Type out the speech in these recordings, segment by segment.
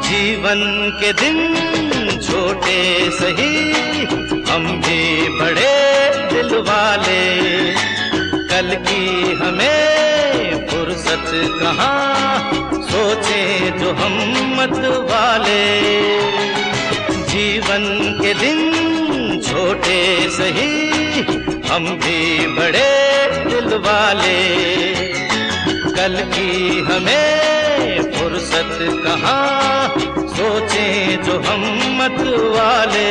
जीवन के दिन छोटे सही, हम भी बड़े दिल वाले। कल की हमें फुर्सत कहाँ, सोचे जो हम मत वाले। जीवन के दिन छोटे सही, हम भी बड़े दिल वाले। कल की हमें फुर्सत कहाँ, सोचें जो हम मत वाले।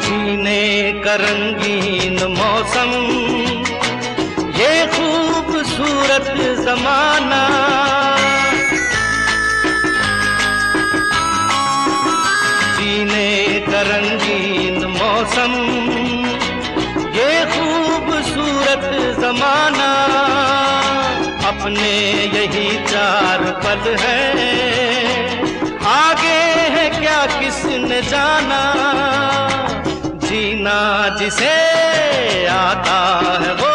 जीने का रंगीन मौसम, ये खूबसूरत जमाना। जीने का रंगीन मौसम, ये खूबसूरत जमाना। अपने यही चार पल हैं, आगे है क्या किसने जाना। जीना जिसे आता है वो